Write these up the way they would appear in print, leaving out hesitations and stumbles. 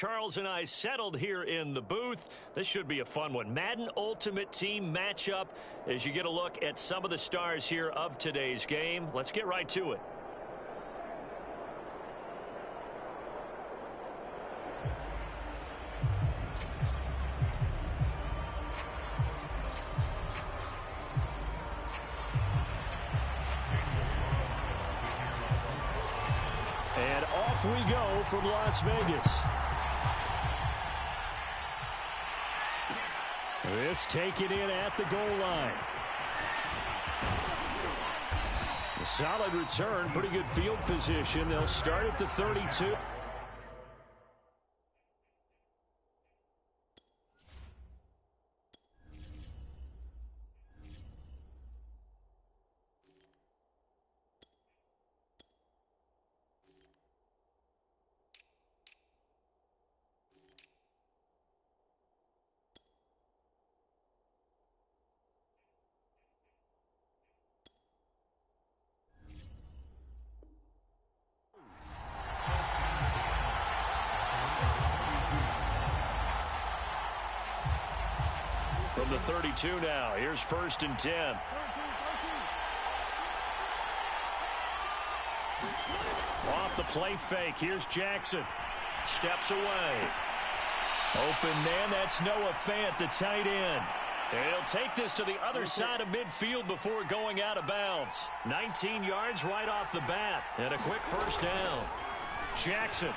Charles and I settled here in the booth. This should be a fun one. Madden Ultimate Team matchup as you get a look at some of the stars here of today's game. Let's get right to it. And off we go from Las Vegas. This taken in at the goal line. A solid return, pretty good field position. They'll start at the 32. From the 32 now, here's 1st and 10. Off the play fake, here's Jackson. Steps away. Open man, that's Noah Fant, the tight end. And he'll take this to the other side of midfield before going out of bounds. 19 yards right off the bat. And a quick first down. Jackson.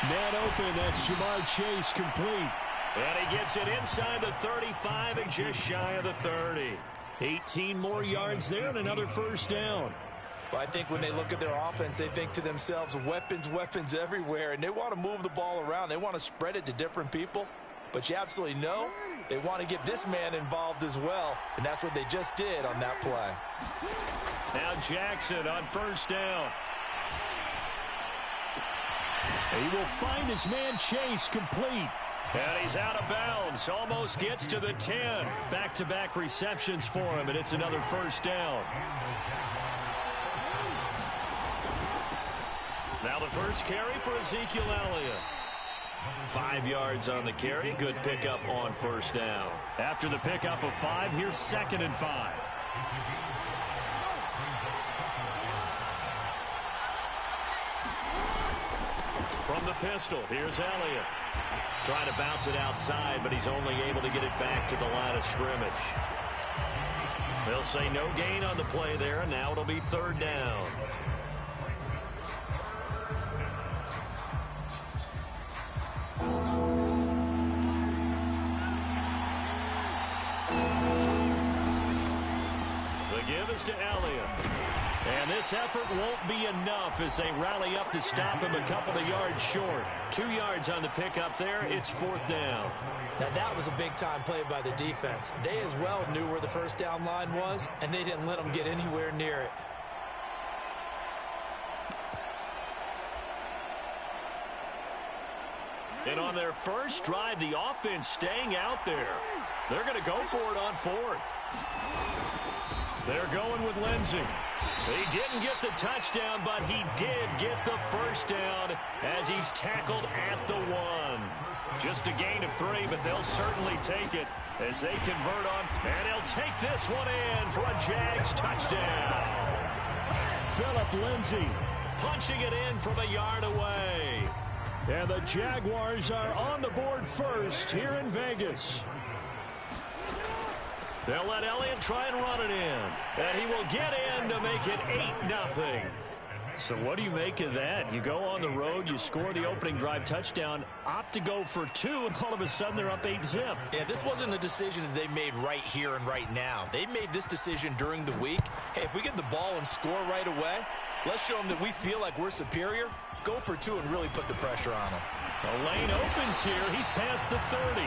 Man open, that's Jamar Chase, complete. And he gets it inside the 35 and just shy of the 30. 18 more yards there and another first down. Well, I think when they look at their offense, they think to themselves, weapons everywhere, and they want to move the ball around. They want to spread it to different people. But you absolutely know they want to get this man involved as well, and that's what they just did on that play. Now Jackson on first down. He will find his man Chase, complete. And he's out of bounds. Almost gets to the 10. Back-to-back receptions for him, and it's another first down. Now the first carry for Ezekiel Elliott. 5 yards on the carry. Good pickup on first down. After the pickup of 5, here's 2nd and 5. From the pistol, here's Elliott. Trying to bounce it outside, but he's only able to get it back to the line of scrimmage. They'll say no gain on the play there, and now it'll be 3rd down. The give is to Elliott. And this effort won't be enough as they rally up to stop him a couple of yards short. 2 yards on the pickup there. It's 4th down. Now that was a big-time play by the defense. They as well knew where the first down line was, and they didn't let them get anywhere near it. And on their first drive, the offense staying out there. They're going to go for it on 4th. They're going with Lindsey. He didn't get the touchdown, but he did get the first down as he's tackled at the 1. Just a gain of 3, but they'll certainly take it as they convert on. And he'll take this one in for a Jags touchdown. Phillip Lindsay punching it in from a yard away. And the Jaguars are on the board first here in Vegas. They'll let Elliott try and run it in. And he will get in to make it 8-0. So what do you make of that? You go on the road, you score the opening drive touchdown, opt to go for 2, and all of a sudden they're up 8-zip. Yeah, this wasn't a decision that they made right here and right now. They made this decision during the week. Hey, if we get the ball and score right away, let's show them that we feel like we're superior. Go for 2 and really put the pressure on them. The lane opens here. He's past the 30.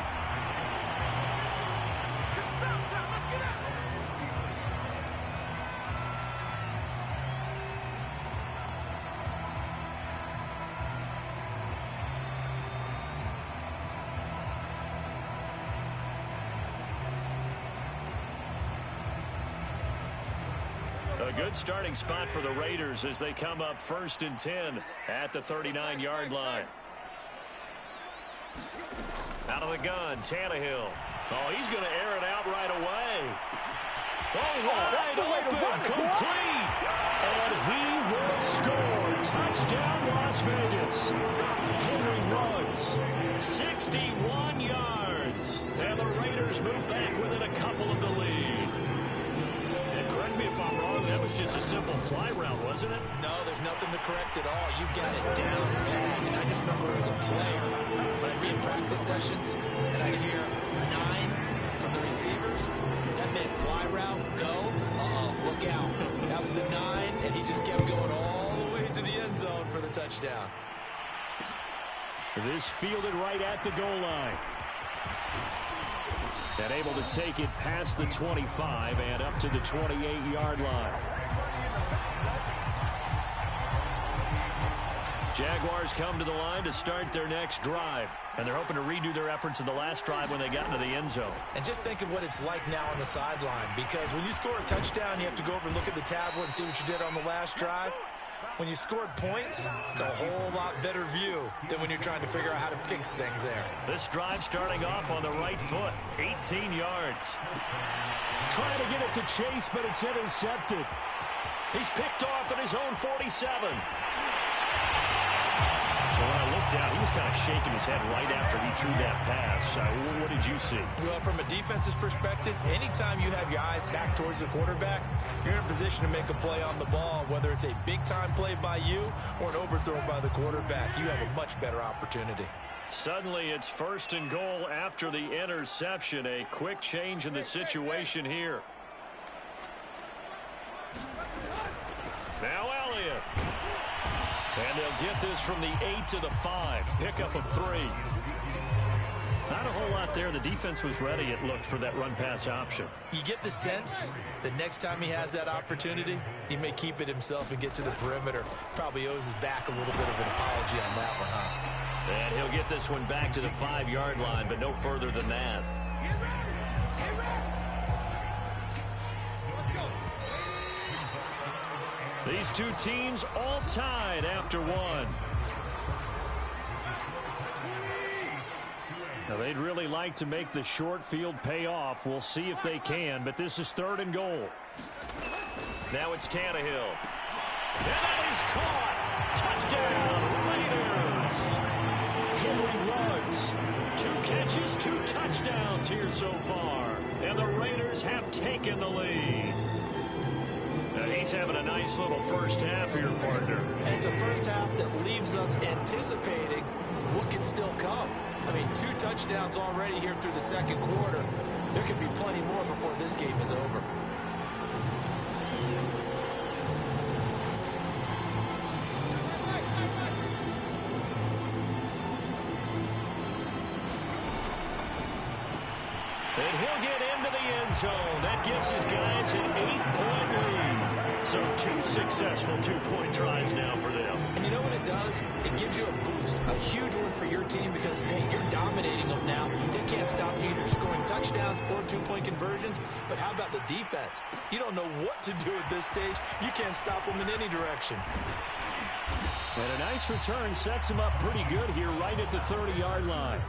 A good starting spot for the Raiders as they come up 1st and 10 at the 39-yard line. Out of the gun, Tannehill. Oh, he's going to air it out right away. Oh, wide open, complete. And he will score. Touchdown, Las Vegas. Henry runs 61 yards. And the Raiders move back within a couple of the lead. And correct me if I'm wrong, that was just a simple fly route, wasn't it? No, there's nothing to correct at all. You've got it down pat. And I just remember as a player, when I'd be in practice sessions, and I'd hear 9 from the receivers, that meant fly route, go, look out. That was the 9, and he just kept going all the way to the end zone for the touchdown. This fielded right at the goal line. And able to take it past the 25 and up to the 28-yard line. Jaguars come to the line to start their next drive. And they're hoping to redo their efforts in the last drive when they got into the end zone. And just think of what it's like now on the sideline. Because when you score a touchdown, you have to go over and look at the tablet and see what you did on the last drive. When you scored points, it's a whole lot better view than when you're trying to figure out how to fix things there. This drive starting off on the right foot, 18 yards. Trying to get it to Chase, but it's intercepted. He's picked off at his own 47. Well, when I looked down, he was kind of shaking his head right after he threw that pass. What did you see? Well, from a defense's perspective, anytime you have your eyes back towards the quarterback, you're in a position to make a play on the ball, whether it's a big-time play by you or an overthrow by the quarterback. You have a much better opportunity. Suddenly, it's 1st and goal after the interception. A quick change in the situation here. Now Elliott. And they'll get this from the 8 to the 5. Pickup of 3. Not a whole lot there. The defense was ready, it looked, for that run-pass option. You get the sense that next time he has that opportunity, he may keep it himself and get to the perimeter. Probably owes his back a little bit of an apology on that one, huh? And he'll get this one back to the 5-yard line, but no further than that. These two teams all tied after one. Now, they'd really like to make the short field pay off. We'll see if they can, but this is 3rd and goal. Now it's Tannehill. And that is caught. Touchdown, Raiders. Henry runs. 2 catches, 2 touchdowns here so far. And the Raiders have taken the lead. He's having a nice little first half for your partner. And it's a first half that leaves us anticipating what can still come. I mean, 2 touchdowns already here through the 2nd quarter. There could be plenty more before this game is over. And he'll get into the end zone. That gives his guys an 8-point lead. So 2 successful 2-point tries now for them. And you know what it does? It gives you a boost, a huge one for your team because, hey, you're dominating them now. They can't stop either scoring touchdowns or 2-point conversions. But how about the defense? You don't know what to do at this stage. You can't stop them in any direction. And a nice return sets him up pretty good here right at the 30-yard line.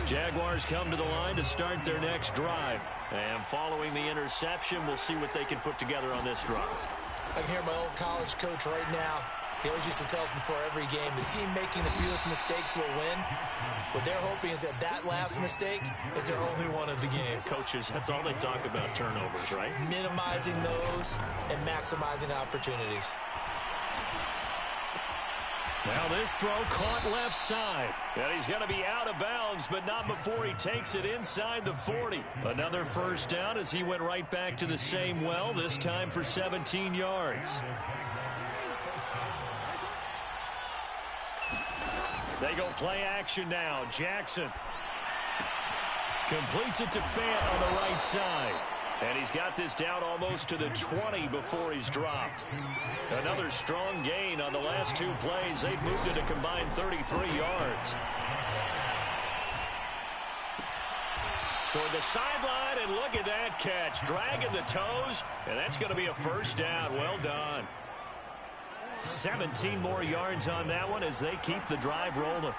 Jaguars come to the line to start their next drive. And following the interception, we'll see what they can put together on this drive. I can hear my old college coach right now. He always used to tell us before every game, the team making the fewest mistakes will win. What they're hoping is that last mistake is their only one of the game. Coaches, that's all they talk about, turnovers, right? Minimizing those and maximizing opportunities. Now this throw caught left side. And he's going to be out of bounds, but not before he takes it inside the 40. Another first down as he went right back to the same well, this time for 17 yards. They go play action now. Jackson completes it to Fant on the right side. And he's got this down almost to the 20 before he's dropped. Another strong gain on the last 2 plays. They've moved it a combined 33 yards. Toward the sideline, and look at that catch. Dragging the toes, and that's going to be a first down. Well done. 17 more yards on that one as they keep the drive rolling.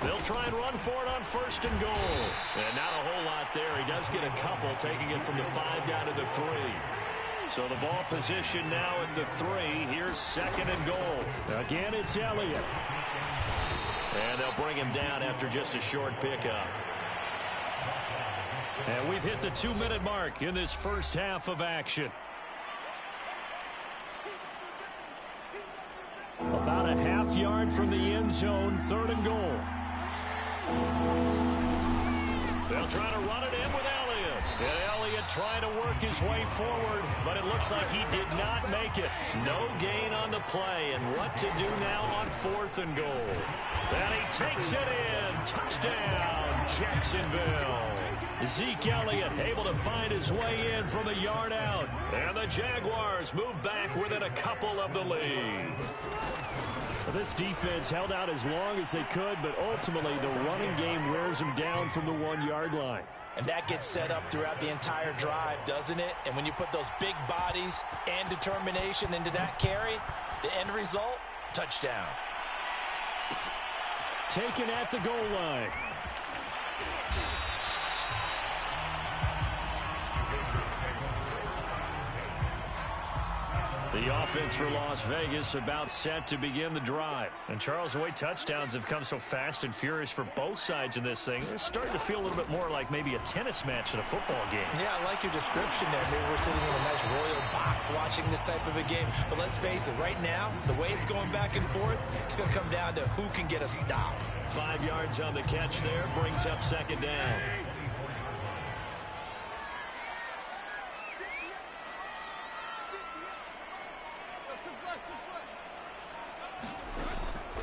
They'll try and run for it on 1st and goal. And not a whole lot there. He does get a couple, taking it from the 5 down to the 3. So the ball position now at the 3. Here's 2nd and goal. Again, it's Elliott. And they'll bring him down after just a short pickup. And we've hit the 2-minute mark in this first half of action. About a half yard from the end zone, 3rd and goal. They'll try to run it in with Elliott. And Elliott trying to work his way forward, but it looks like he did not make it. No gain on the play, and what to do now on 4th and goal. And he takes it in. Touchdown, Jacksonville. Zeke Elliott able to find his way in from a yard out. And the Jaguars move back within a couple of the lead. This defense held out as long as they could, but ultimately the running game wears them down from the 1-yard line. And that gets set up throughout the entire drive, doesn't it? And when you put those big bodies and determination into that carry, the end result, touchdown. Taken at the goal line. The offense for Las Vegas about set to begin the drive. And Charles, the way touchdowns have come so fast and furious for both sides in this thing, it's starting to feel a little bit more like maybe a tennis match than a football game. Yeah, I like your description there. Maybe we're sitting in a nice royal box watching this type of a game. But let's face it, right now, the way it's going back and forth, it's going to come down to who can get a stop. 5 yards on the catch there, brings up 2nd down.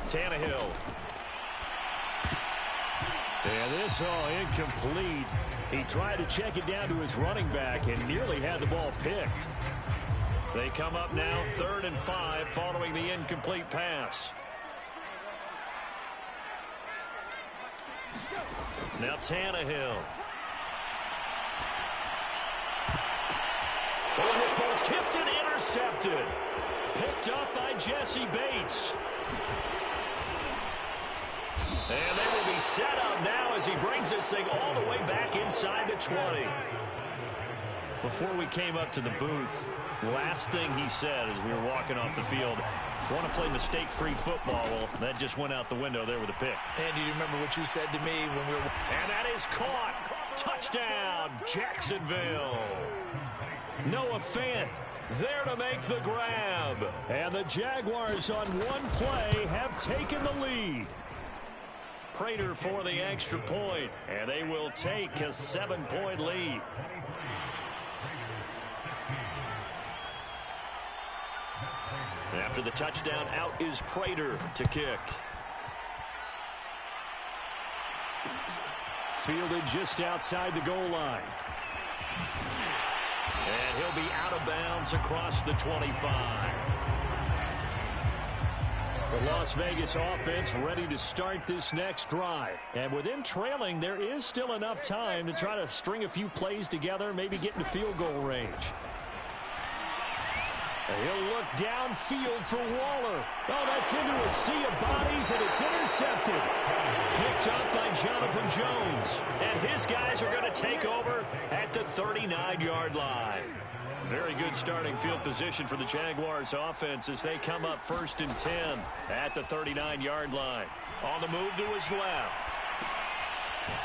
Tannehill. And this all incomplete. He tried to check it down to his running back and nearly had the ball picked. They come up now 3rd and 5 following the incomplete pass. Now Tannehill. Oh, this ball's tipped and intercepted. Picked up by Jesse Bates. And they will be set up now as he brings this thing all the way back inside the 20. Before we came up to the booth, last thing he said as we were walking off the field, want to play mistake-free football. Well, that just went out the window there with a pick. And do you remember what you said to me when we were... And that is caught. Touchdown, Jacksonville. Noah Fant there to make the grab. And the Jaguars on one play have taken the lead. Prater for the extra point, and they will take a 7-point lead. After the touchdown, out is Prater to kick. Fielded just outside the goal line. And he'll be out of bounds across the 25. The Las Vegas offense ready to start this next drive. And with them trailing, there is still enough time to try to string a few plays together, maybe get into field goal range. He'll look downfield for Waller. Oh, that's into a sea of bodies, and it's intercepted. Picked up by Jonathan Jones. And his guys are going to take over at the 39-yard line. Very good starting field position for the Jaguars offense as they come up 1st and 10 at the 39-yard line. On the move to his left.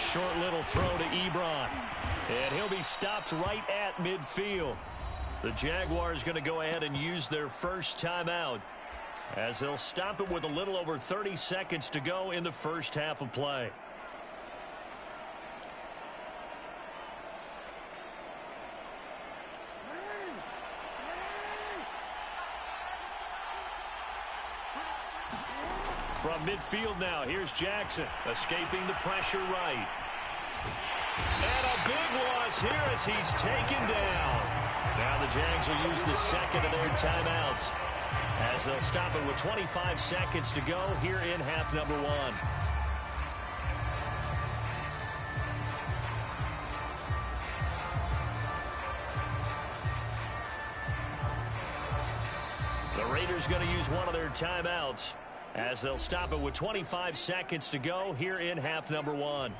Short little throw to Ebron. And he'll be stopped right at midfield. The Jaguars going to go ahead and use their first timeout as they'll stop it with a little over 30 seconds to go in the first half of play. From midfield now, here's Jackson, escaping the pressure right. And a big loss here as he's taken down. Now the Jags will use the second of their timeouts as they'll stop it with 25 seconds to go here in half number 1. Raiders going to use one of their timeouts as they'll stop it with 25 seconds to go here in half number one.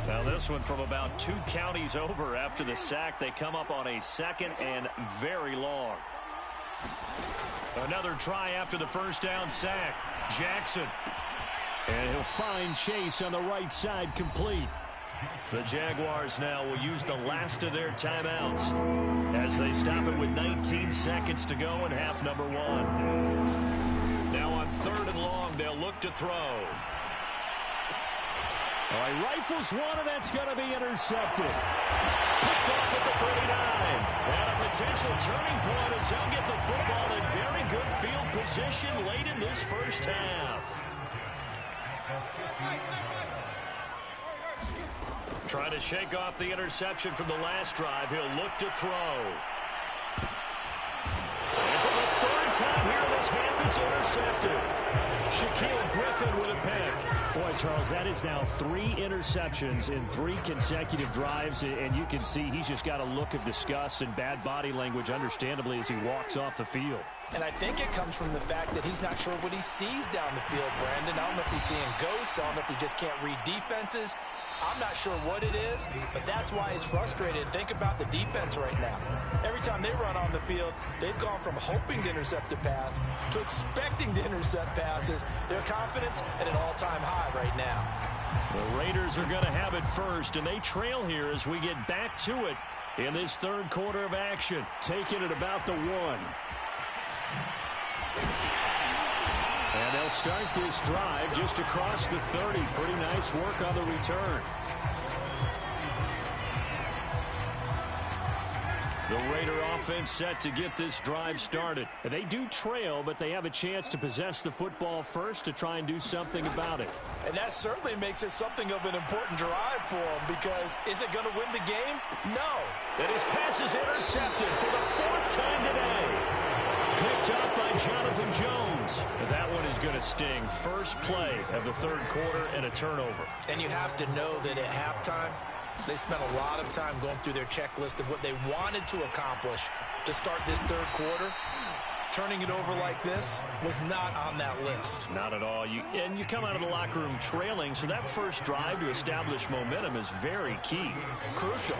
Now this one from about 2 counties over after the sack. They come up on a 2nd and very long. Another try after the first down sack. Jackson. And he'll find Chase on the right side complete. The Jaguars now will use the last of their timeouts as they stop it with 19 seconds to go in half number one. Now on 3rd and long, they'll look to throw. All right, rifles one, and that's going to be intercepted. Picked off at the 39. And a potential turning point as they'll get the football in very good field position late in this first half. Trying to shake off the interception from the last drive. He'll look to throw. And for the 3rd time here in this half, it's intercepted. Shaquille Griffin with a pick. Boy, Charles, that is now 3 interceptions in 3 consecutive drives, and you can see he's just got a look of disgust and bad body language, understandably, as he walks off the field. And I think it comes from the fact that he's not sure what he sees down the field, Brandon. I don't know if he's seeing ghosts. I don't know if he just can't read defenses. I'm not sure what it is, but that's why he's frustrated. Think about the defense right now. Every time they run on the field, they've gone from hoping to intercept a pass to expecting to intercept passes. Their confidence at an all-time high right now. The Raiders are going to have it first, and they trail here as we get back to it in this 3rd quarter of action. Taking it about the 1. And they'll start this drive just across the 30. Pretty nice work on the return. The Raider offense set to get this drive started. They do trail, but they have a chance to possess the football first to try and do something about it. And that certainly makes it something of an important drive for them, because is it going to win the game? No. And his pass is intercepted for the 4th time today. Picked up by Jonathan Jones. That one is going to sting. First play of the 3rd quarter and a turnover. And you have to know that at halftime, they spent a lot of time going through their checklist of what they wanted to accomplish to start this 3rd quarter. Turning it over like this was not on that list. Not at all. You come out of the locker room trailing, so that first drive to establish momentum is very key. Crucial.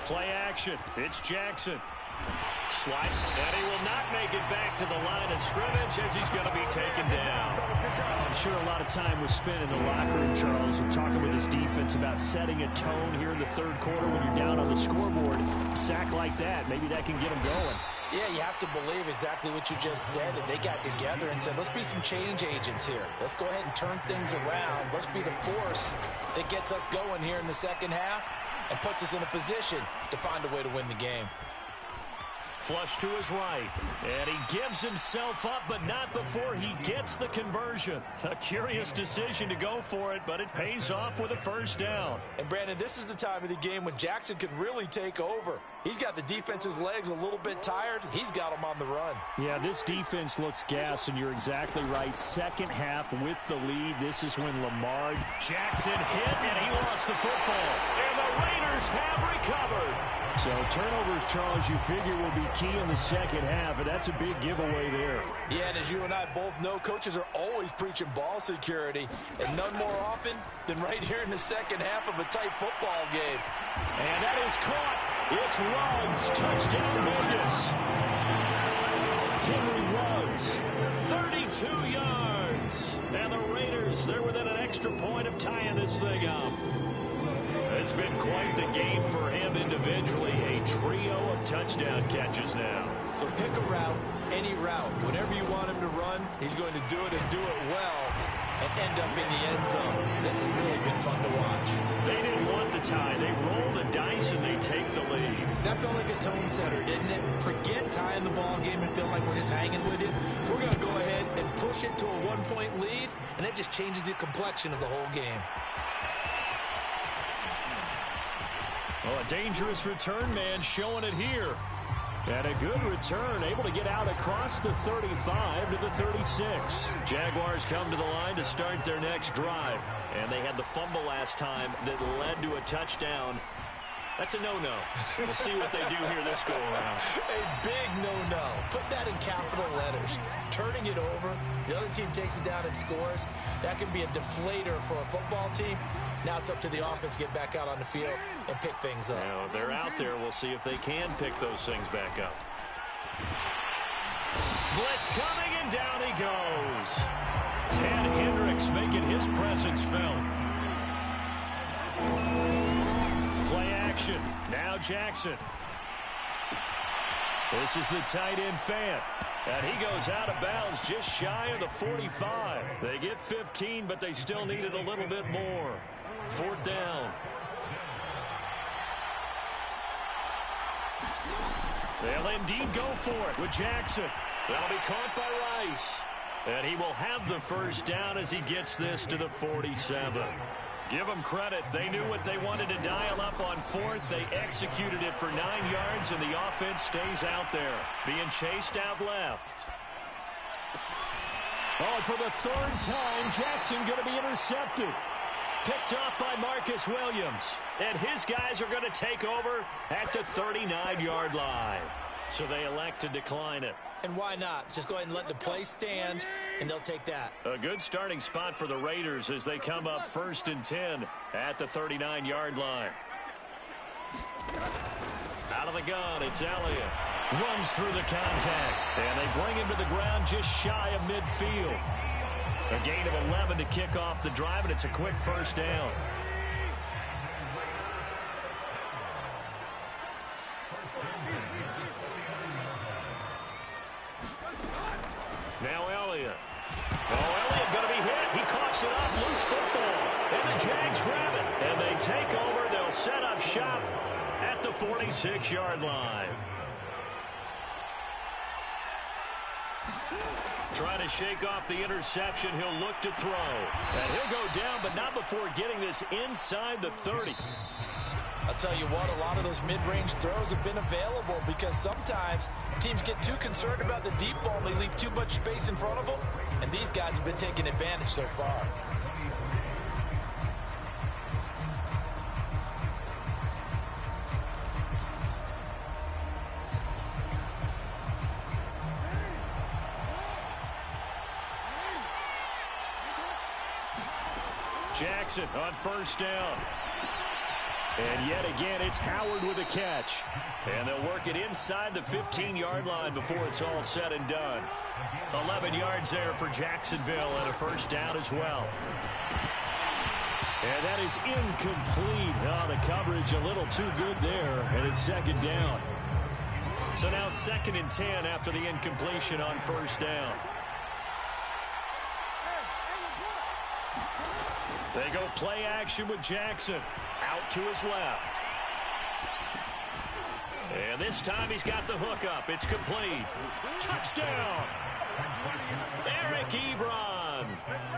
Play action. It's Jackson. Slide, and he will not make it back to the line of scrimmage as he's going to be taken down. I'm sure a lot of time was spent in the locker room, Charles, and talking with his defense about setting a tone here in the 3rd quarter when you're down on the scoreboard. A sack like that, maybe that can get him going. Yeah, you have to believe exactly what you just said, that they got together and said, let's be some change agents here. Let's go ahead and turn things around. Let's be the force that gets us going here in the 2nd half and puts us in a position to find a way to win the game. Flush to his right, and he gives himself up, but not before he gets the conversion. A curious decision to go for it, but it pays off with a first down. And, Brandon, this is the time of the game when Jackson could really take over. He's got the defense's legs a little bit tired. He's got them on the run. Yeah, this defense looks gassed, and you're exactly right. 2nd half with the lead. This is when Lamar Jackson hit, and he lost the football. And the Raiders have recovered. So turnovers, Charles, you figure will be key in the 2nd half, and that's a big giveaway there. Yeah, and as you and I both know, coaches are always preaching ball security, and none more often than right here in the 2nd half of a tight football game. And that is caught. It's Ruggs. Touchdown, Vegas. Henry Ruggs, 32 yards. And the Raiders, they're within an extra point of tying this thing up. It's been quite the game for him individually. A trio of touchdown catches now. So pick a route, any route. Whatever you want him to run, he's going to do it and do it well and end up in the end zone. This has really been fun to watch. They didn't want the tie. They roll the dice and they take the lead. That felt like a tone setter, didn't it? Forget tying the ball game and feel like we're just hanging with it. We're going to go ahead and push it to a 1-point lead, and that just changes the complexion of the whole game. Well, a dangerous return man showing it here. And a good return, able to get out across the 35 to the 36. Jaguars come to the line to start their next drive. And they had the fumble last time that led to a touchdown. That's a no-no. We'll see what they do here this go-around. A big no-no. Put that in capital letters. Turning it over, the other team takes it down and scores. That can be a deflator for a football team. Now it's up to the offense to get back out on the field and pick things up. Now, if they're out there, we'll see if they can pick those things back up. Blitz coming, and down he goes. Ted Hendricks making his presence felt. Play action. Now Jackson. This is the tight end Fant. And he goes out of bounds just shy of the 45. They get 15, but they still needed a little bit more. 4th down. They'll indeed go for it with Jackson. That'll be caught by Rice. And he will have the first down as he gets this to the 47. Give them credit. They knew what they wanted to dial up on 4th. They executed it for 9 yards, and the offense stays out there, being chased out left. Oh, and for the 3rd time, Jackson going to be intercepted. Picked off by Marcus Williams. And his guys are going to take over at the 39-yard line. So they elect to decline it. And why not? Just go ahead and let the play stand, and they'll take that. A good starting spot for the Raiders as they come up 1st and 10 at the 39-yard line. Out of the gun, it's Elliott. Runs through the contact, and they bring him to the ground just shy of midfield. A gain of 11 to kick off the drive, and it's a quick first down. Now Elliott. Oh, Elliott going to be hit. He coughs it up. Loose football. And the Jags grab it. And they take over. They'll set up shop at the 46-yard line. Trying to shake off the interception. He'll look to throw. And he'll go down, but not before getting this inside the 30. I'll tell you what, a lot of those mid-range throws have been available because sometimes teams get too concerned about the deep ball and they leave too much space in front of them, and these guys have been taking advantage so far. Jackson on first down. And yet again, it's Howard with a catch. And they'll work it inside the 15-yard line before it's all said and done. 11 yards there for Jacksonville and a first down as well. And that is incomplete. Oh, the coverage a little too good there, and it's 2nd down. So now 2nd and 10 after the incompletion on first down. They go play action with Jackson. Out to his left. And this time he's got the hook up. It's complete. Touchdown. Eric Ebron.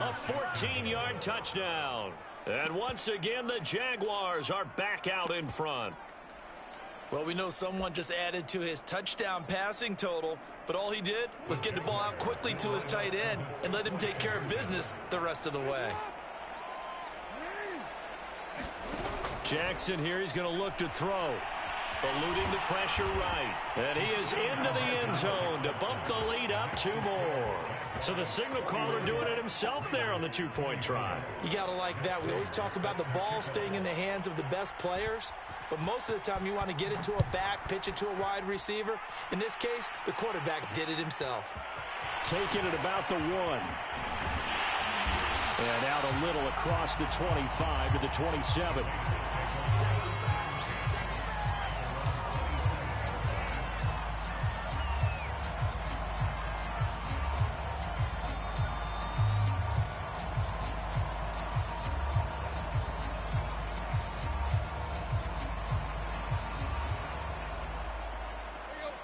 A 14-yard touchdown. And once again, the Jaguars are back out in front. Well, we know someone just added to his touchdown passing total, but all he did was get the ball out quickly to his tight end and let him take care of business the rest of the way. Jackson here, he's going to look to throw. Eluding the pressure right. And he is into the end zone to bump the lead up 2 more. So the signal caller doing it himself there on the 2-point try. You got to like that. We always talk about the ball staying in the hands of the best players, but most of the time you want to get it to a back, pitch it to a wide receiver. In this case, the quarterback did it himself. Taking it about the 1. And out a little across the 25 to the 27.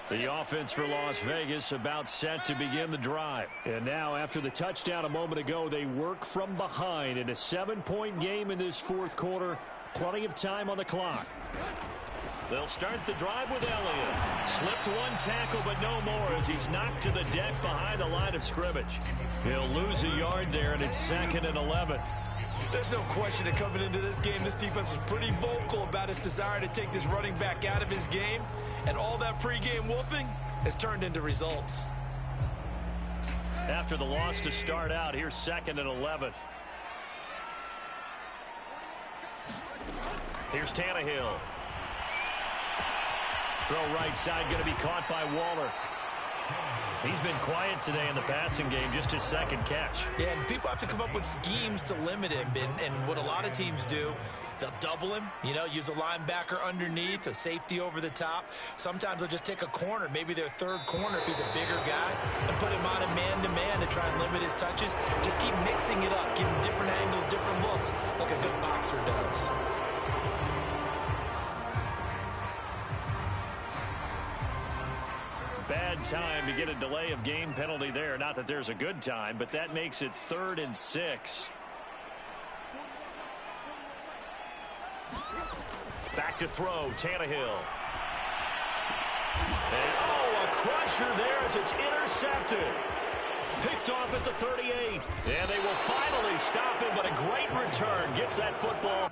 The offense for Las Vegas about set to begin the drive. And now after the touchdown a moment ago, they work from behind in a 7-point game in this 4th quarter. Plenty of time on the clock. They'll start the drive with Elliott. Slipped 1 tackle, but no more as he's knocked to the deck behind the line of scrimmage. He'll lose a yard there, and it's 2nd and 11. There's no question that coming into this game, this defense was pretty vocal about its desire to take this running back out of his game, and all that pregame whooping has turned into results. After the loss to start out, here's 2nd and 11. Here's Tannehill. Throw right side, going to be caught by Waller. He's been quiet today in the passing game, just his 2nd catch. Yeah, and people have to come up with schemes to limit him, and what a lot of teams do, they'll double him, you know, use a linebacker underneath, a safety over the top. Sometimes they'll just take a corner, maybe their 3rd corner if he's a bigger guy, and put him on a man-to-man to try and limit his touches. Just keep mixing it up, give him different angles, different looks, like a good boxer does. Bad time to get a delay of game penalty there. Not that there's a good time, but that makes it 3rd and 6. Back to throw, Tannehill. And, oh, a crusher there as it's intercepted. Picked off at the 38. And they will finally stop him, but a great return. Gets that football.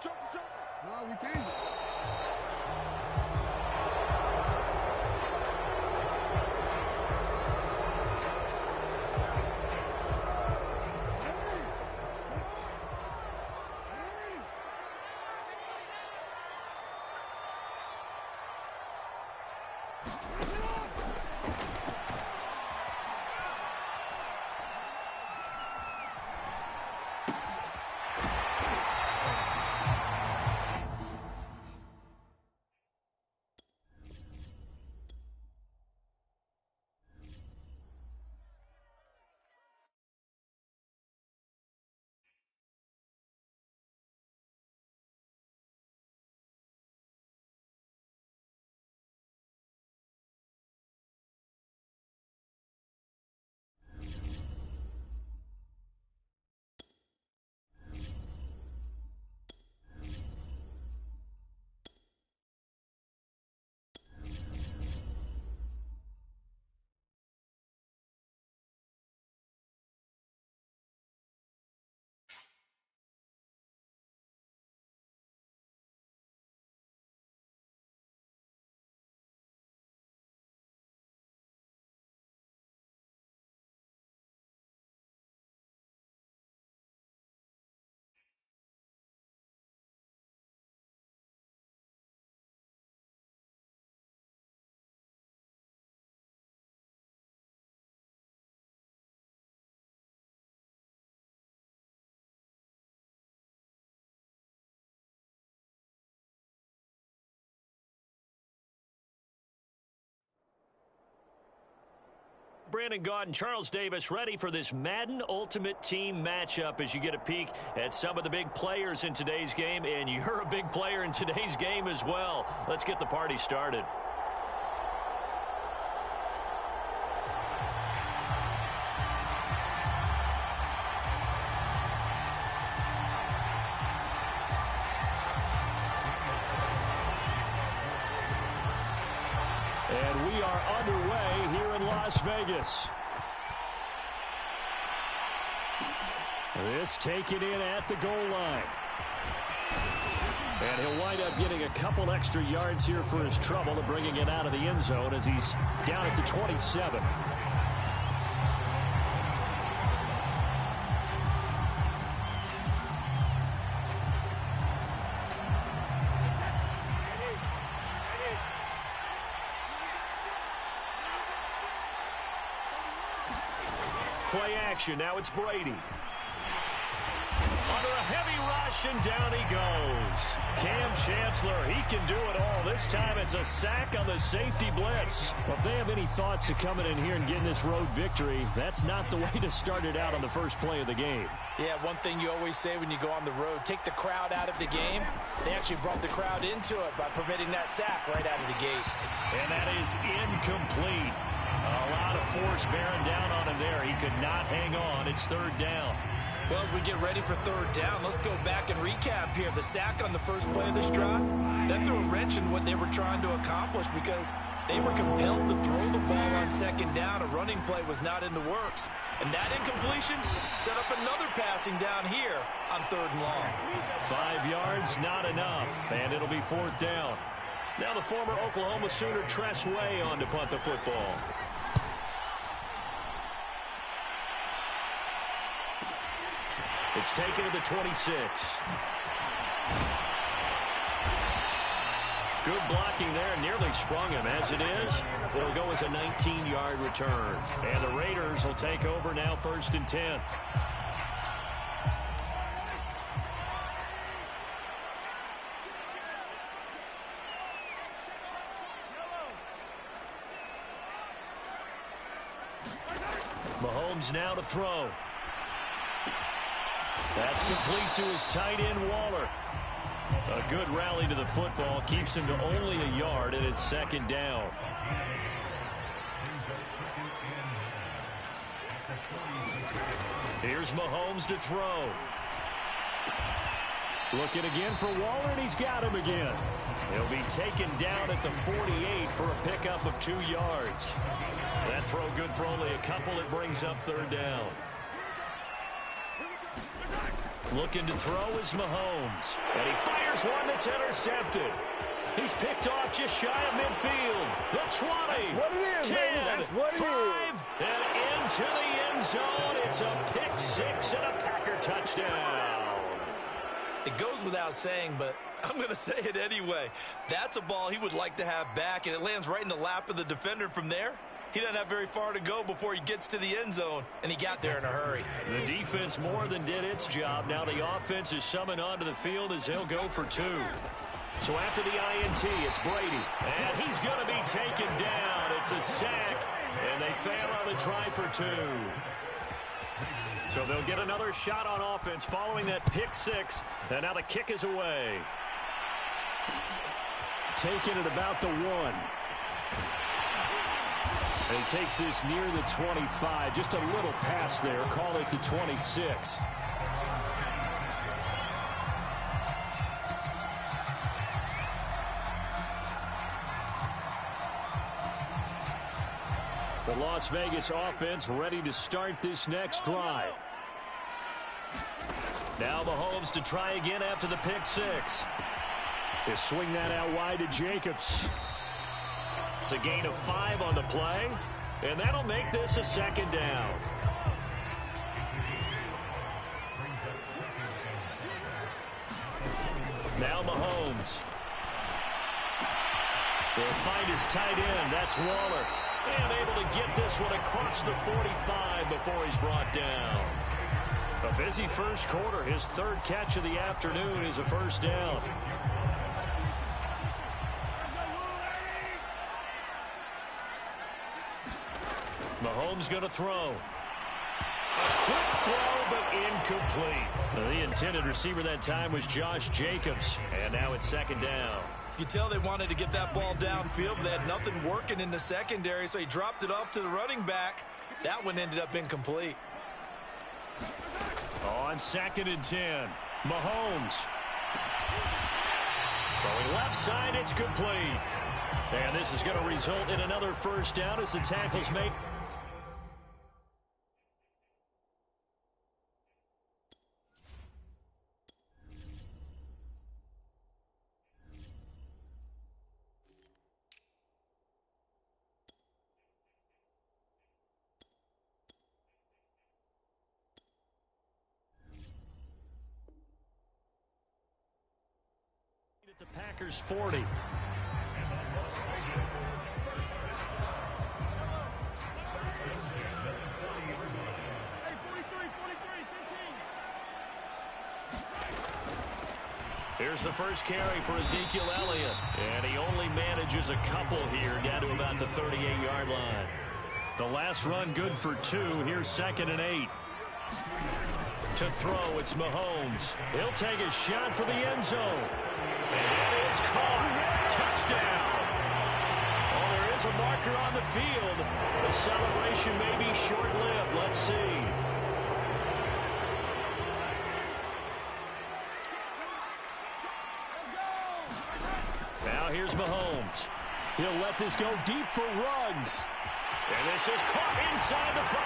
No, we changed it. Brandon Gaud and Charles Davis ready for this Madden Ultimate Team matchup as you get a peek at some of the big players in today's game, and you're a big player in today's game as well. Let's get the party started. And we are underway here in Las Vegas. This taken in at the goal line. And he'll wind up getting a couple extra yards here for his trouble and bringing it out of the end zone as he's down at the 27. Play action. Now it's Brady. Under a heavy rush, and down he goes. Cam Chancellor, he can do it all. This time it's a sack on the safety blitz. Well, if they have any thoughts of coming in here and getting this road victory, that's not the way to start it out on the first play of the game. Yeah, one thing you always say when you go on the road, take the crowd out of the game. They actually brought the crowd into it by permitting that sack right out of the gate. And that is incomplete. A lot of force bearing down on him there. He could not hang on. It's third down. Well, as we get ready for third down, let's go back and recap here. The sack on the first play of this drive, that threw a wrench in what they were trying to accomplish because they were compelled to throw the ball on second down. A running play was not in the works. And that incompletion set up another passing down here on third and long. 5 yards, not enough, and it'll be fourth down. Now the former Oklahoma Sooner Tress Way on to punt the football. It's taken to the 26. Good blocking there, nearly sprung him. As it is, it'll go as a 19-yard return. And the Raiders will take over now, 1st and 10. Mahomes now to throw. That's complete to his tight end, Waller. A good rally to the football keeps him to only a yard, and it's second down. Here's Mahomes to throw. Looking again for Waller, and he's got him again. He'll be taken down at the 48 for a pickup of 2 yards. That throw good for only a couple. It brings up third down. Looking to throw is Mahomes. And he fires one that's intercepted. He's picked off just shy of midfield. The 20. That's what it is, 10, baby. That's what it 5, is. and into the end zone. It's a pick 6 and a Packer touchdown. It goes without saying, but I'm going to say it anyway. That's a ball he would like to have back, and it lands right in the lap of the defender from there. He doesn't have very far to go before he gets to the end zone, and he got there in a hurry. The defense more than did its job. Now the offense is summoned onto the field as they'll go for 2. So after the INT, it's Brady. And he's going to be taken down. It's a sack, and they fail on the try for 2. So they'll get another shot on offense following that pick 6. And now the kick is away. Taken at about the 1. And he takes this near the 25. Just a little pass there. Call it the 26. The Las Vegas offense ready to start this next drive. Now Mahomes to try again after the pick 6. They swing that out wide to Jacobs. It's a gain of 5 on the play, and that'll make this a 2nd down. Now Mahomes. They'll find his tight end. That's Waller. And able to get this one across the 45 before he's brought down. A busy first quarter. His 3rd catch of the afternoon is a 1st down. Mahomes going to throw. A quick throw, but incomplete. The intended receiver that time was Josh Jacobs. And now it's 2nd down. You could tell they wanted to get that ball downfield, but they had nothing working in the secondary, so he dropped it off to the running back. That one ended up incomplete. On 2nd and 10, Mahomes. Throwing left side, it's complete. And this is going to result in another 1st down as the tackle's made. At the Packers 40. Here's the first carry for Ezekiel Elliott. And he only manages a couple here down to about the 38-yard line. The last run good for 2. Here's 2nd and 8. To throw, it's Mahomes. He'll take a shot for the end zone. And it's caught. Touchdown. Well, there is a marker on the field. The celebration may be short-lived. Let's see. Now here's Mahomes. He'll let this go deep for Ruggs. And this is caught inside the 5.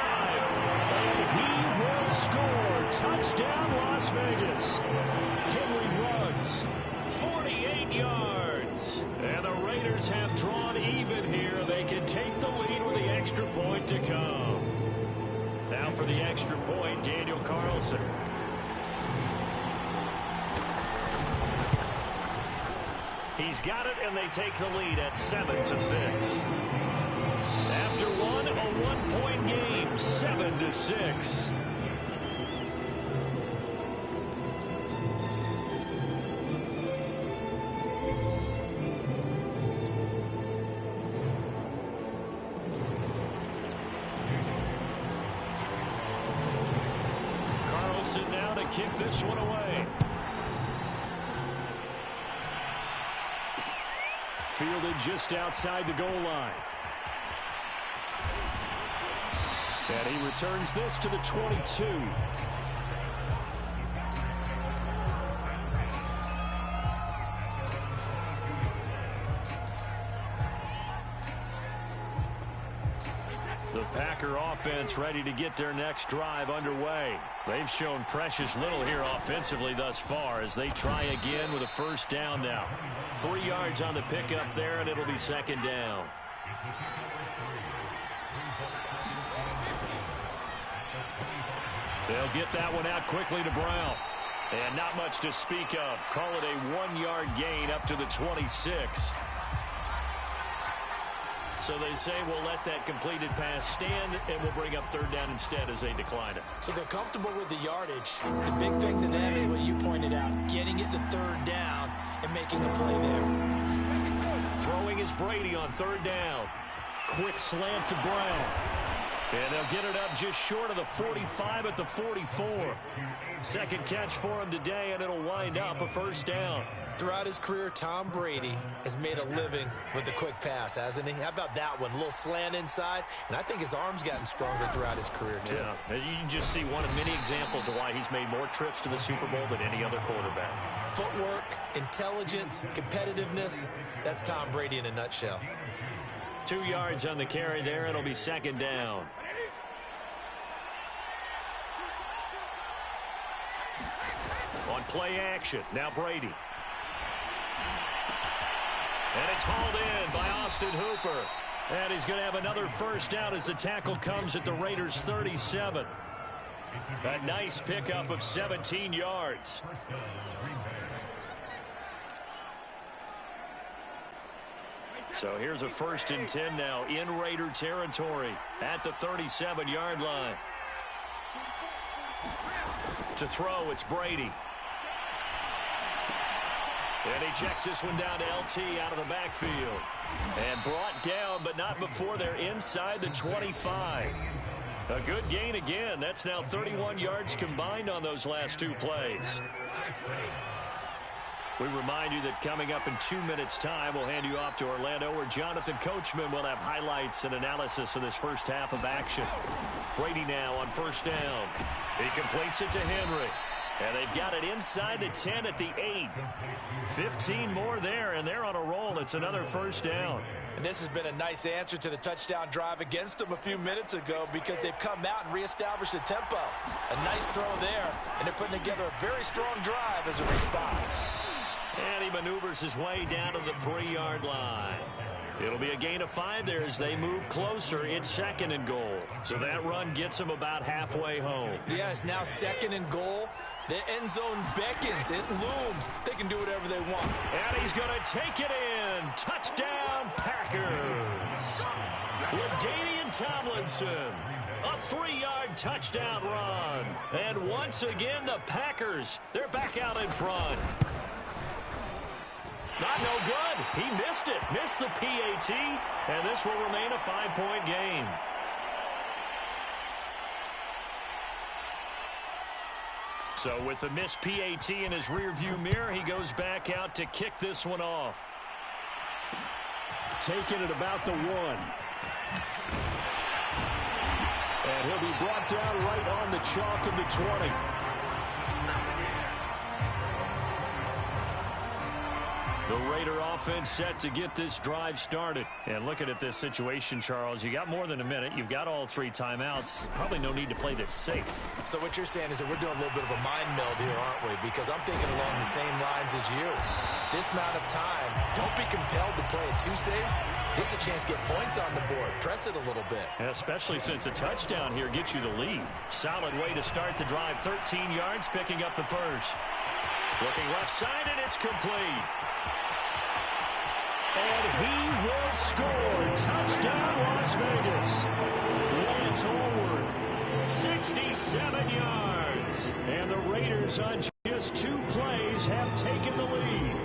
And he will score. Touchdown, Las Vegas. Henry Ruggs, 48 yards. And the Raiders have drawn even here. They can take the lead with the extra point to come. Now for the extra point, Daniel Carlson. He's got it, and they take the lead at 7-6. After one, a one-point game, 7-6. Carlson now to kick this one away. Fielded just outside the goal line. And he returns this to the 22. The Packer offense ready to get their next drive underway. They've shown precious little here offensively thus far as they try again with a first down now. 3 yards on the pickup there, and it'll be second down. They'll get that one out quickly to Brown. And not much to speak of. Call it a 1-yard gain up to the 26. So they say we'll let that completed pass stand, and we'll bring up third down instead as they decline it. So they're comfortable with the yardage. The big thing to them is what you pointed out, getting it to third down and making a play there. Throwing is Brady on third down. Quick slant to Brown. And they'll get it up just short of the 45 at the 44. Second catch for him today, and it'll wind up a first down. Throughout his career, Tom Brady has made a living with the quick pass, hasn't he? How about that one? A little slant inside, and I think his arm's gotten stronger throughout his career, too. Yeah, you can just see one of many examples of why he's made more trips to the Super Bowl than any other quarterback. Footwork, intelligence, competitiveness, that's Tom Brady in a nutshell. 2 yards on the carry there. It'll be second down. On play action, now Brady. And it's hauled in by Austin Hooper. And he's going to have another first down as the tackle comes at the Raiders' 37. A nice pickup of 17 yards. So here's a 1st and 10 now in Raider territory at the 37-yard line. To throw, it's Brady. And he checks this one down to LT out of the backfield. And brought down, but not before they're inside the 25. A good gain again. That's now 31 yards combined on those last 2 plays. We remind you that coming up in 2 minutes' time, we'll hand you off to Orlando, where Jonathan Coachman will have highlights and analysis of this first half of action. Brady now on first down. He completes it to Henry. And they've got it inside the 10 at the 8. 15 more there, and they're on a roll. It's another first down. And this has been a nice answer to the touchdown drive against them a few minutes ago because they've come out and reestablished the tempo. A nice throw there, and they're putting together a very strong drive as a response. And he maneuvers his way down to the 3-yard line. It'll be a gain of 5 there as they move closer. It's 2nd and goal. So that run gets them about halfway home. Yeah, it's now 2nd and goal. The end zone beckons. It looms. They can do whatever they want. And he's going to take it in. Touchdown, Packers. LaDainian Tomlinson. A 3-yard touchdown run. And once again, the Packers, they're back out in front. Not no good. He missed it. Missed the PAT. And this will remain a 5-point game. So with the missed PAT in his rearview mirror, he goes back out to kick this one off. Taking it about the 1. And he'll be brought down right on the chalk of the 20. The Raider offense set to get this drive started. And looking at this situation, Charles, you got more than a minute. You've got all 3 timeouts. Probably no need to play this safe. So what you're saying is that we're doing a little bit of a mind meld here, aren't we? Because I'm thinking along the same lines as you. This amount of time, don't be compelled to play it too safe. This is a chance to get points on the board. Press it a little bit. And especially since a touchdown here gets you the lead. Solid way to start the drive. 13 yards, picking up the first. Looking left side, and it's complete. And he will score. Touchdown, Las Vegas. Lance Allworth, 67 yards. And the Raiders on just 2 plays have taken the lead.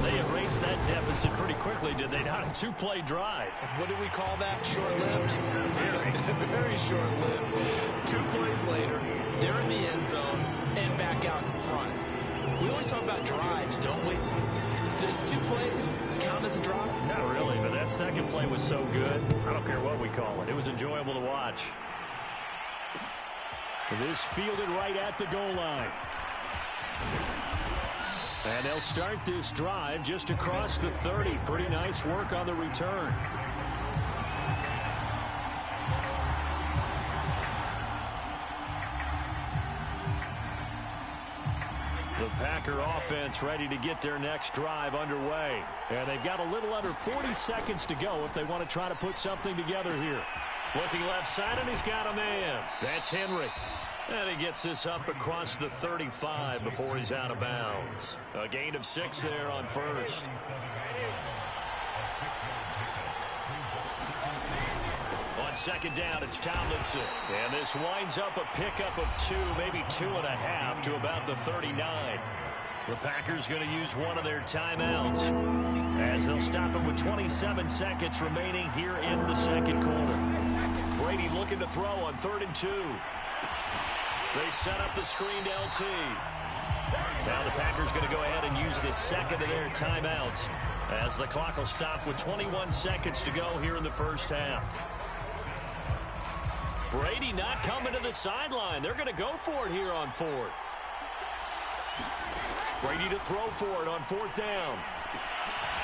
They erased that deficit pretty quickly, did they not? A 2-play drive. What do we call that? Short-lived? Very short-lived. 2 plays later, they're in the end zone and back out in front. We always talk about drives, don't we? Does 2 plays count as a drive? Not really, but that second play was so good. I don't care what we call it. It was enjoyable to watch. This fielded right at the goal line. And they'll start this drive just across the 30. Pretty nice work on the return. The Packer offense ready to get their next drive underway. And they've got a little under 40 seconds to go if they want to try to put something together here. Looking left side, and he's got a man. That's Henry. And he gets this up across the 35 before he's out of bounds. A gain of 6 there on first. On second down, it's Tomlinson. And this winds up a pickup of 2, maybe 2.5 to about the 39. The Packers going to use one of their timeouts as they'll stop it with 27 seconds remaining here in the second quarter. Brady looking to throw on 3rd and 2. They set up the screened LT. Now the Packers going to go ahead and use the second of their timeouts as the clock will stop with 21 seconds to go here in the first half. Brady not coming to the sideline. They're going to go for it here on 4th. Brady to throw for it on 4th down.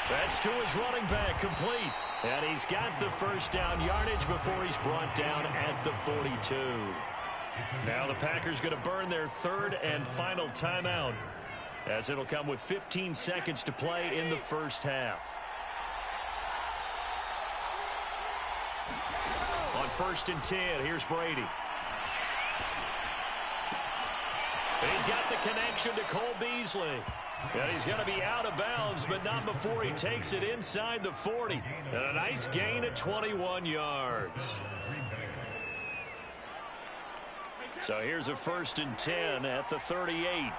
That's to his running back, complete. And he's got the first down yardage before he's brought down at the 42. Now the Packers going to burn their 3rd and final timeout as it'll come with 15 seconds to play in the first half. On 1st and 10, here's Brady. He's got the connection to Cole Beasley. And he's going to be out of bounds, but not before he takes it inside the 40. And a nice gain at 21 yards. So here's a 1st and 10 at the 38.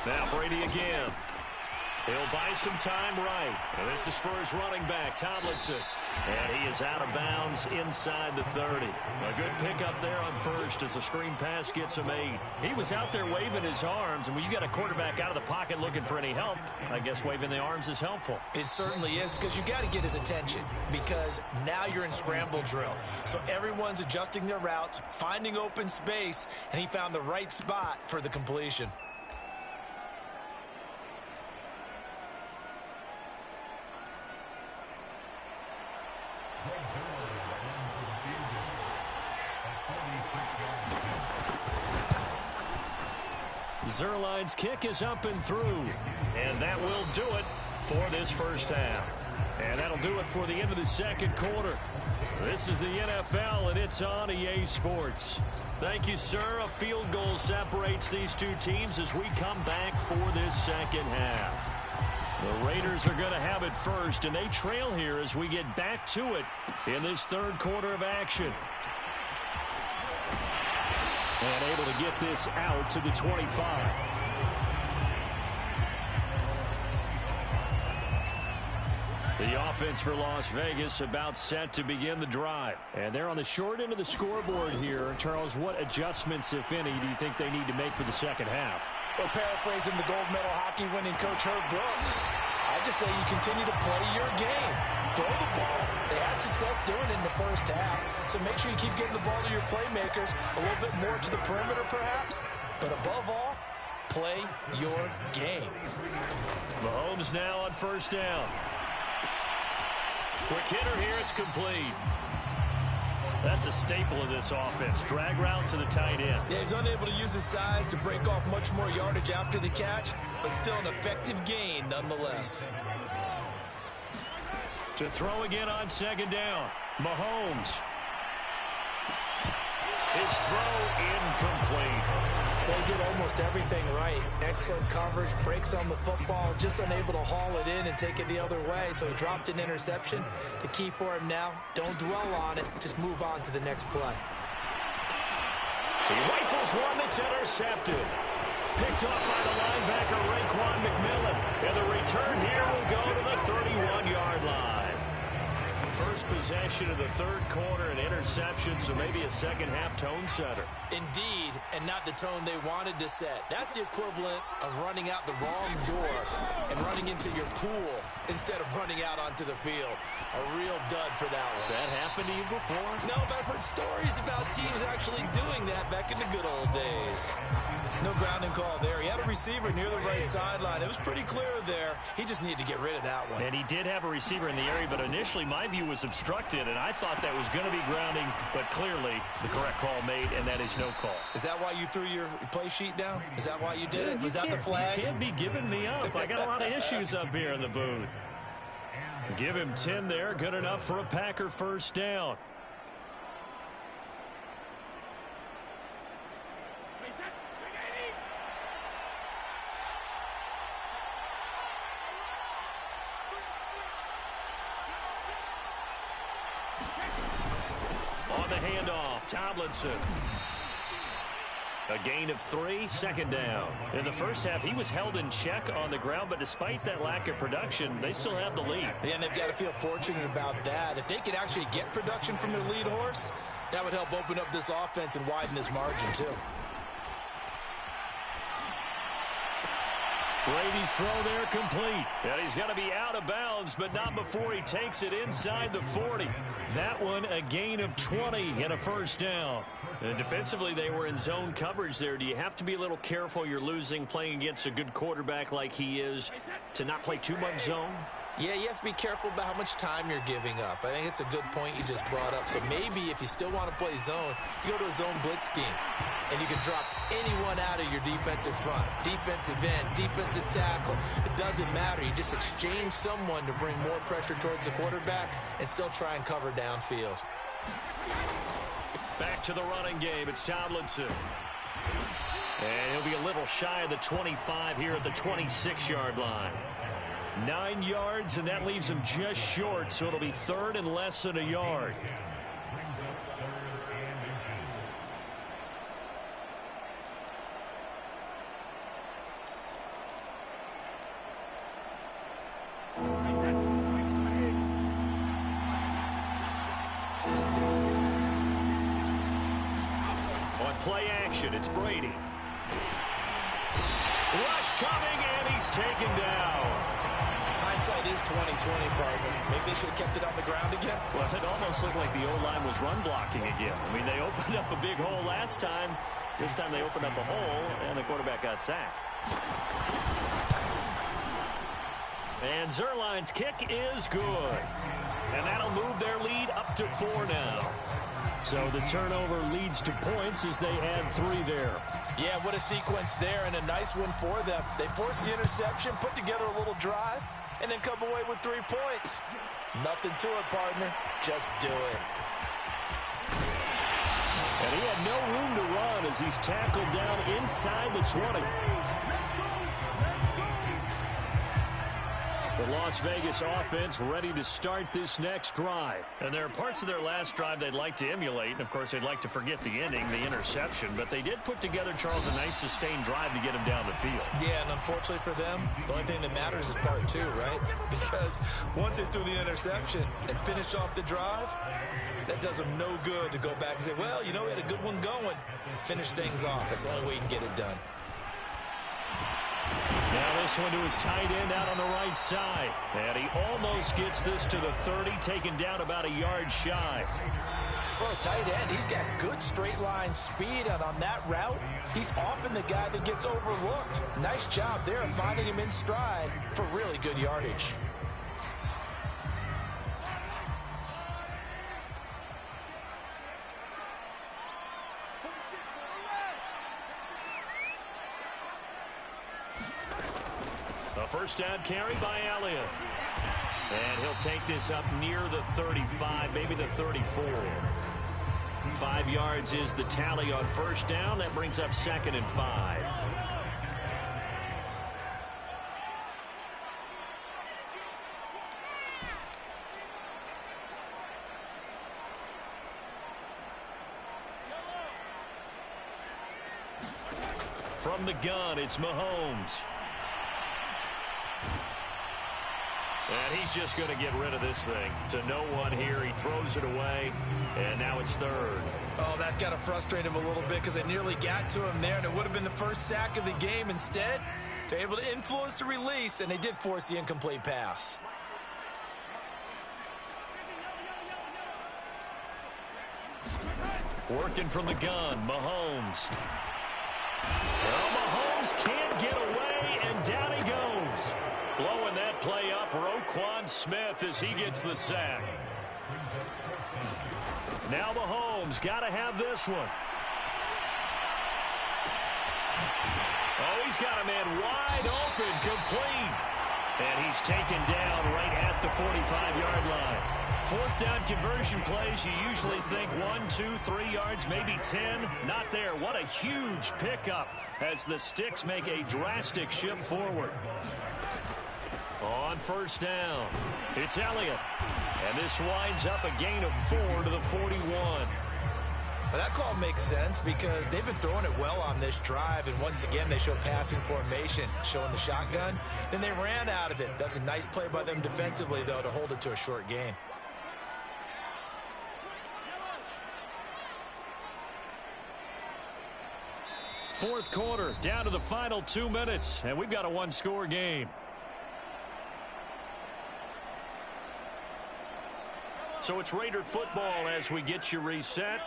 Now Brady again. He'll buy some time right. And this is for his running back, Tomlinson. And he is out of bounds inside the 30. A good pickup there on 1st as the screen pass gets him 8. He was out there waving his arms, and when you got a quarterback out of the pocket looking for any help, I guess waving the arms is helpful. It certainly is, because you got to get his attention, because now you're in scramble drill. So everyone's adjusting their routes, finding open space, and he found the right spot for the completion. Zerline's kick is up and through. And that will do it for this first half. And that'll do it for the end of the second quarter. This is the NFL, and it's on EA Sports. Thank you, sir. A field goal separates these two teams as we come back for this second half. The Raiders are going to have it first, and they trail here as we get back to it in this third quarter of action. And able to get this out to the 25. The offense for Las Vegas about set to begin the drive. And they're on the short end of the scoreboard here. Charles, what adjustments, if any, do you think they need to make for the second half? Well, paraphrasing the gold medal hockey winning coach Herb Brooks, I just say you continue to play your game. Throw the ball. They had success doing it in the first half, so make sure you keep getting the ball to your playmakers, a little bit more to the perimeter perhaps, but above all, play your game. Mahomes now on first down. Quick hitter here, it's complete. That's a staple of this offense. Drag route to the tight end. Yeah, he's unable to use his size to break off much more yardage after the catch, but still an effective gain nonetheless. To throw again on second down. Mahomes. His throw incomplete. They did almost everything right. Excellent coverage, breaks on the football, just unable to haul it in and take it the other way, so he dropped an interception. The key for him now, don't dwell on it, just move on to the next play. He rifles one that's intercepted. Picked up by the linebacker, Raekwon McMillan. And the return here will go to the 31-yard line. First possession of the third quarter, an interception, so maybe a second-half tone setter. Indeed, and not the tone they wanted to set. That's the equivalent of running out the wrong door and running into your pool instead of running out onto the field. A real dud for that one. Has that happened to you before? No, but I've heard stories about teams actually doing that back in the good old days. No grounding call there. He had a receiver near the right sideline. It was pretty clear there. He just needed to get rid of that one. And he did have a receiver in the area, but initially my view was was obstructed, and I thought that was going to be grounding, but clearly the correct call made, and that is no call. Is that why you threw your play sheet down? Is that why you did it? Was that the flag? You can't be giving me up. I got a lot of issues up here in the booth. Give him 10 there. Good enough for a Packer first down. On the handoff, Tomlinson. A gain of 3, second down. In the first half, he was held in check on the ground, but despite that lack of production, they still have the lead. Yeah, and they've got to feel fortunate about that. If they could actually get production from their lead horse, that would help open up this offense and widen this margin, too. Brady's throw there complete. And he's going to be out of bounds, but not before he takes it inside the 40. That one a gain of 20 and a first down. And defensively, they were in zone coverage there. Do you have to be a little careful? You're losing playing against a good quarterback like he is to not play too much zone? Yeah, you have to be careful about how much time you're giving up. I think it's a good point you just brought up. So maybe if you still want to play zone, you go to a zone blitz scheme, and you can drop anyone out of your defensive front. Defensive end, defensive tackle. It doesn't matter. You just exchange someone to bring more pressure towards the quarterback and still try and cover downfield. Back to the running game. It's Tomlinson. And he'll be a little shy of the 25 here at the 26-yard line. 9 yards, and that leaves him just short, so it'll be third and less than a yard. On play action, it's Brady. Rush coming, and he's taken down. Hindsight is 20/20, partner. Maybe they should have kept it on the ground again. Well, it almost looked like the O-line was run blocking again. I mean, they opened up a big hole last time. This time they opened up a hole, and the quarterback got sacked. And Zerline's kick is good. And that'll move their lead up to 4 now. So the turnover leads to points as they add 3 there. Yeah, what a sequence there, and a nice one for them. They forced the interception, put together a little drive, and then come away with 3 points. Nothing to it, partner. Just do it. And he had no room to run as he's tackled down inside the 20. The Las Vegas offense ready to start this next drive. And there are parts of their last drive they'd like to emulate. And, of course, they'd like to forget the ending, the interception. But they did put together, Charles, a nice sustained drive to get him down the field. Yeah, and unfortunately for them, the only thing that matters is part 2, right? Because once they threw the interception and finished off the drive, that does them no good to go back and say, well, you know, we had a good one going. Finish things off. That's the only way you can get it done. Now this one to his tight end out on the right side. And he almost gets this to the 30, taken down about a yard shy. For a tight end, he's got good straight line speed, and on that route, he's often the guy that gets overlooked. Nice job there of finding him in stride for really good yardage. A first down carry by Elliott. And he'll take this up near the 35, maybe the 34. 5 yards is the tally on first down. That brings up 2nd and 5. From the gun, it's Mahomes. And he's just going to get rid of this thing. To no one here. He throws it away. And now it's 3rd. Oh, that's got to frustrate him a little bit because they nearly got to him there. And it would have been the first sack of the game. Instead, they're able to influence the release. And they did force the incomplete pass. Working from the gun. Mahomes. Well, Mahomes can't get away. And down he goes. Blowing that play up, Roquan Smith as he gets the sack. Now Mahomes got to have this one. Oh, he's got a man wide open, complete. And he's taken down right at the 45-yard line. Fourth down conversion plays, you usually think 1, 2, 3 yards, maybe 10. Not there. What a huge pickup as the Sticks make a drastic shift forward. On first down, it's Elliott. And this winds up a gain of 4 to the 41. Well, that call makes sense because they've been throwing it well on this drive, and once again they show passing formation, showing the shotgun. Then they ran out of it. That's a nice play by them defensively, though, to hold it to a short gain. Fourth quarter, down to the final 2 minutes, and we've got a one-score game. So it's Raider football as we get you reset.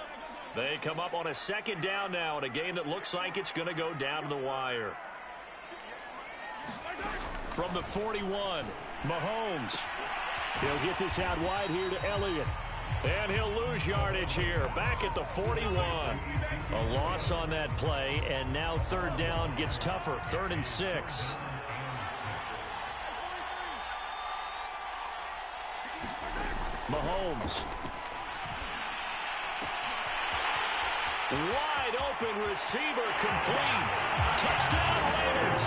They come up on a second down now in a game that looks like it's going to go down to the wire. From the 41, Mahomes. He'll get this out wide here to Elliott. And he'll lose yardage here. Back at the 41. A loss on that play, and now third down gets tougher. 3rd and 6. Mahomes. Wide open receiver, complete. Touchdown Raiders.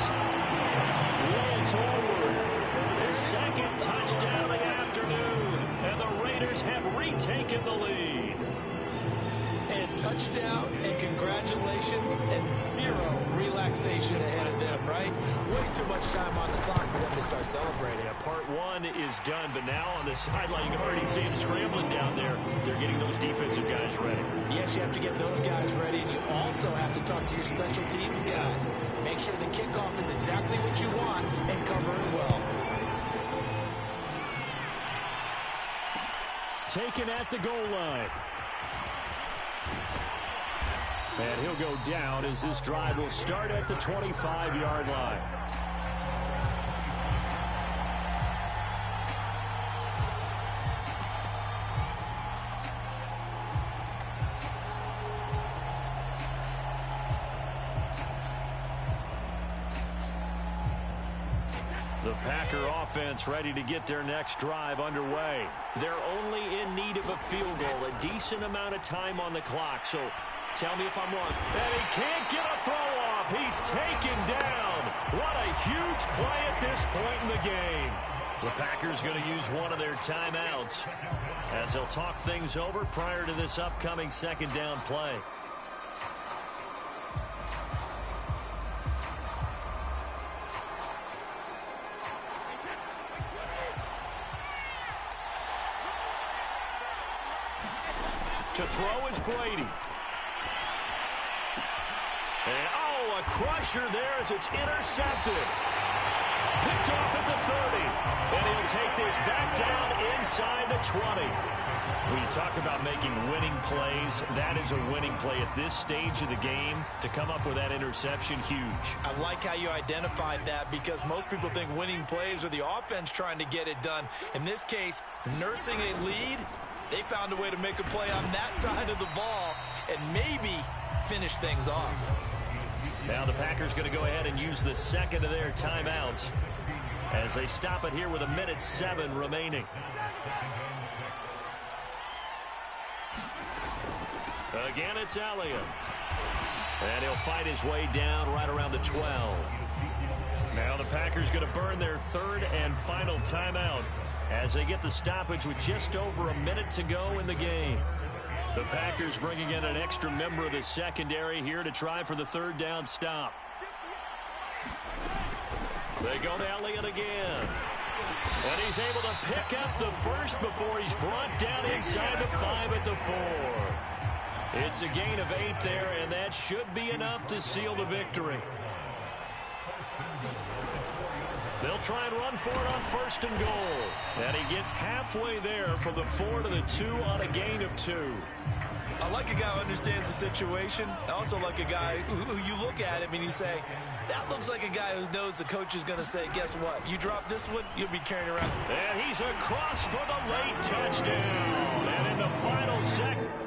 Lance Orworth, his second touchdown of the afternoon. And the Raiders have retaken the lead. And touchdown, and congratulations, and 0 relaxation ahead of them, right? Way too much time on the clock for them to start celebrating. Yeah, part 1 is done, but now on the sideline, you can already see them scrambling down there. They're getting those defensive guys ready. Yes, you have to get those guys ready, and you also have to talk to your special teams guys. Make sure the kickoff is exactly what you want and cover it well. Taken at the goal line. And he'll go down as this drive will start at the 25-yard line. The Packer offense ready to get their next drive underway. They're only in need of a field goal, a decent amount of time on the clock. So tell me if I'm wrong. And he can't get a throw off. He's taken down. What a huge play at this point in the game. The Packers going to use one of their timeouts as they'll talk things over prior to this upcoming second down play. To throw is Brady. And, oh, a crusher there as it's intercepted. Picked off at the 30. And he'll take this back down inside the 20. When you talk about making winning plays, that is a winning play at this stage of the game. To come up with that interception, huge. I like how you identified that because most people think winning plays are the offense trying to get it done. In this case, nursing a lead, they found a way to make a play on that side of the ball and maybe finish things off. Now the Packers going to go ahead and use the second of their timeouts as they stop it here with 1:07 remaining. Again, it's Elliott. And he'll fight his way down right around the 12. Now the Packers going to burn their third and final timeout as they get the stoppage with just over a minute to go in the game. The Packers bringing in an extra member of the secondary here to try for the third down stop. They go to Elliott again. And he's able to pick up the first before he's brought down inside the 5 at the 4. It's a gain of 8 there, and that should be enough to seal the victory. They'll try and run for it on first and goal. And he gets halfway there from the 4 to the 2 on a gain of 2. I like a guy who understands the situation. I also like a guy who you look at him and you say, that looks like a guy who knows the coach is going to say, guess what? You drop this one, you'll be carrying around. And he's across for the late touchdown. And in the final second.